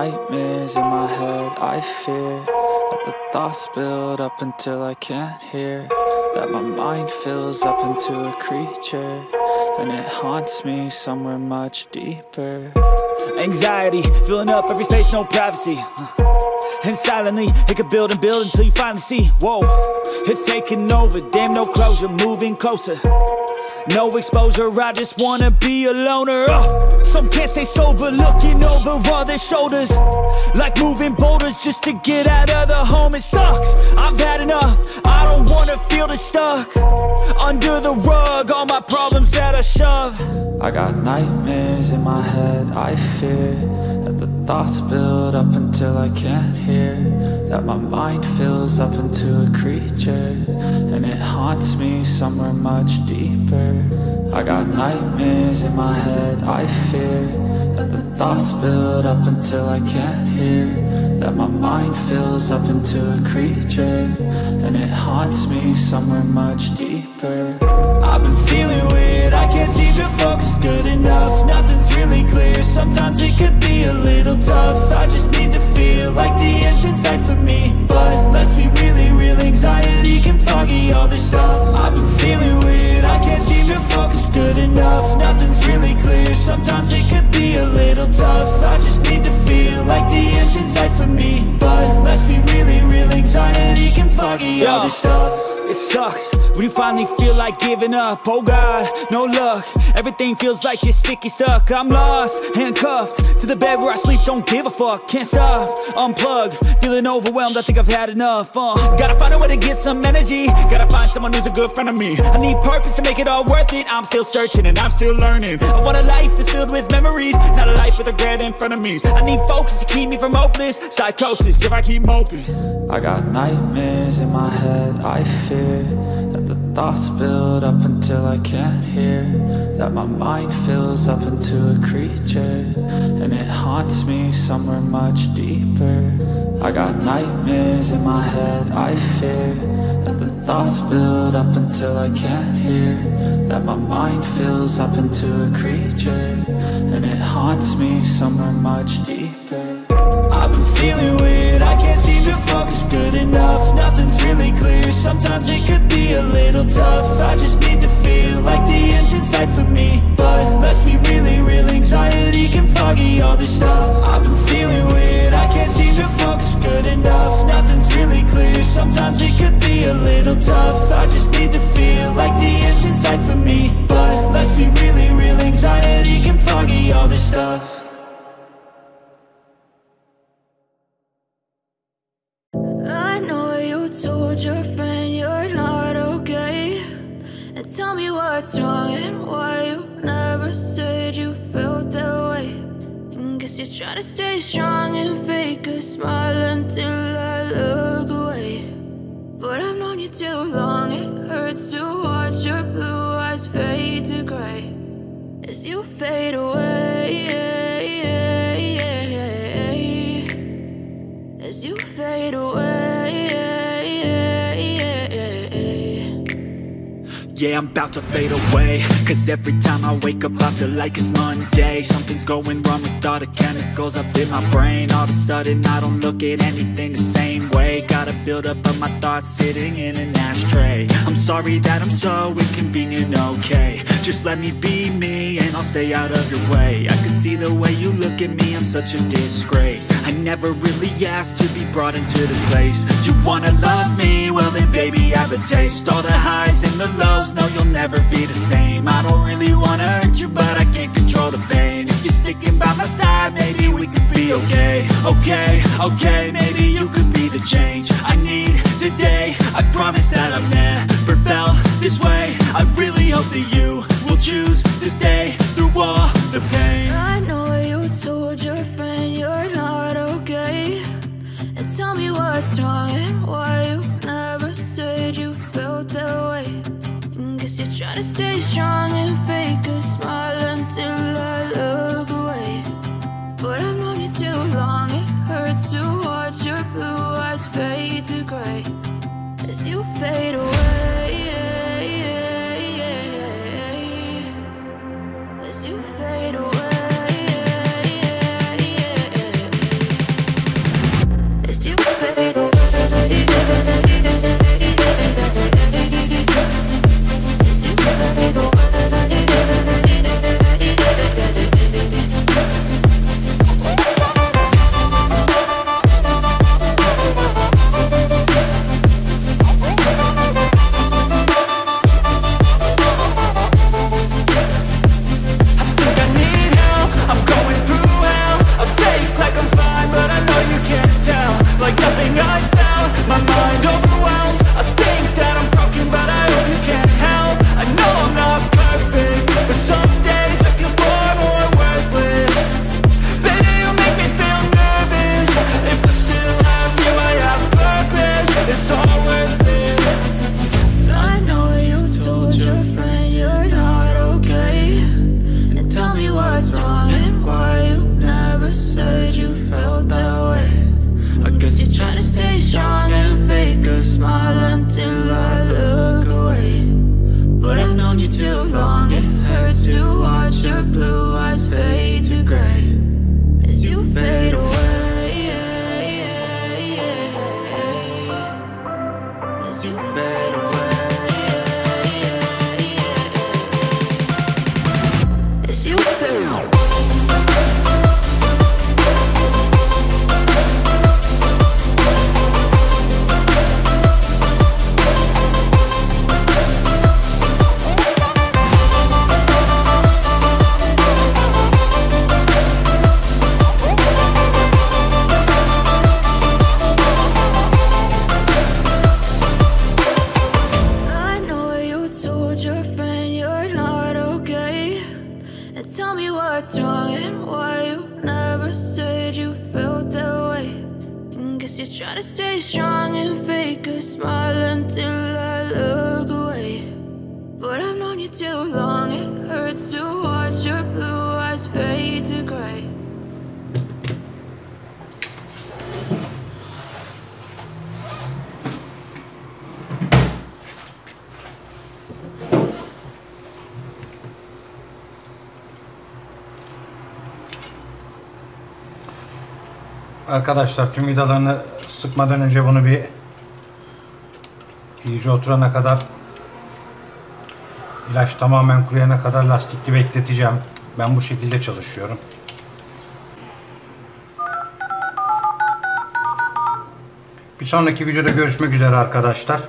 nightmares in my head, I fear that the thoughts build up until I can't hear, that my mind fills up into a creature, and it haunts me somewhere much deeper. Anxiety, filling up every space, no privacy. And silently, it could build and build until you finally see, whoa, it's taking over, damn no closure, moving closer. No exposure, I just wanna be a loner. Some can't stay sober, looking over all their shoulders, like moving boulders just to get out of the home. It sucks, I've had enough, I don't wanna feel the stuck under the rug, all my problems that I shove. I got nightmares in my head, I fear that the thoughts build up until I can't hear, that my mind fills up into a creature, and it haunts me somewhere much deeper. I got nightmares in my head, I fear that the thoughts build up until I can't hear, that my mind fills up into a creature, and it haunts me somewhere much deeper. I've been feeling weird, I can't seem to focus good enough, nothing's really clear, sometimes it could be a little tough. I just need to feel like the end's in sight for me, but let's be really real, anxiety can foggy all this stuff. I've been feeling weird, I can't seem to focus good enough, nothing's really clear, sometimes it could be a little tough. I just need to feel like the end's in sight for me, but let's be really real, anxiety can foggy all this stuff. It sucks when you finally feel like giving up. Oh God, no luck, everything feels like you're sticky stuck. I'm lost, handcuffed to the bed where I sleep, don't give a fuck. Can't stop, unplug, feeling overwhelmed, I think I've had enough. Gotta find a way to get some energy, gotta find someone who's a good friend of me. I need purpose to make it all worth it, I'm still searching and I'm still learning. I want a life that's filled with memories, not a life with regret in front of me. I need focus to keep me from hopeless psychosis if I keep moping. I got nightmares in my head, I fear that the thoughts build up until I can't hear, that my mind fills up into a creature, and it haunts me somewhere much deeper. I got nightmares in my head, I fear that the thoughts build up until I can't hear, that my mind fills up into a creature, and it haunts me somewhere much deeper. I've been feeling weird, I can't seem to focus good enough, nothing's really clear, sometimes it could be a little tough. I just need to feel like the end's in sight for me, but let's be really real, anxiety can foggy all this stuff. I've been feeling weird, I can't seem to focus good enough, nothing's really clear, sometimes it could be a little tough. I just need to feel like the end's in sight for me, but let's be really real, anxiety can foggy all this stuff. I know you told your friend you're not okay, and tell me what's wrong and why you never said you felt that way. And guess you're trying to stay strong and fake a smile until I look away. But I've known you too long, it hurts to watch your blue eyes fade to gray as you fade away, as you fade away. Yeah, I'm about to fade away, cause every time I wake up I feel like it's Monday. Something's going wrong with all the chemicals up in my brain. All of a sudden I don't look at anything the same way. Gotta build up of my thoughts sitting in an ashtray. I'm sorry that I'm so inconvenient, okay, just let me be me and I'll stay out of your way. I can see the way you look at me, I'm such a disgrace. I never really asked to be brought into this place. You wanna love me? Well then baby I have a taste. All the highs and the lows, no you'll never be the same. I don't really wanna hurt you but I can't control the pain. If you're sticking by my side maybe we could be okay. Okay, maybe you could be the change I need today. I promise that I've never felt this way. I really hope that you will choose to stay through all the pain. I know you told your friend you're not okay, and tell me what's wrong and why you never said you felt that way. And guess you're trying to stay strong and fake a smile until I look away. But I've known you too long, it hurts to watch your blue eyes fade to gray as you fade away, as you fade away. like nothing I felt. My mind overwhelms. I think that I'm broken, but I hope you can't help. I know I'm not perfect, but some days I feel far more worthless. Baby, you make me feel nervous. If I still have you, I have purpose. It's all worth it. I know you told your friend you're not okay, and tell me what's wrong and why you never said you felt that way. I guess you're trying to stay strong and fake a smile until I look away. But I've known you too long, it hurts to watch your blue eyes fade to gray as you fade away, as you fade away, as you fade away. What's wrong and why you never said you felt that way? And guess you're trying to stay strong and fake a smile until I look away. But I've known you too long, it hurts to watch your blue eyes fade to gray. Arkadaşlar tüm vidalarını sıkmadan önce bunu bir iyice oturana kadar, ilaç tamamen kuruyana kadar lastikli bekleteceğim. Ben bu şekilde çalışıyorum. Bir sonraki videoda görüşmek üzere arkadaşlar.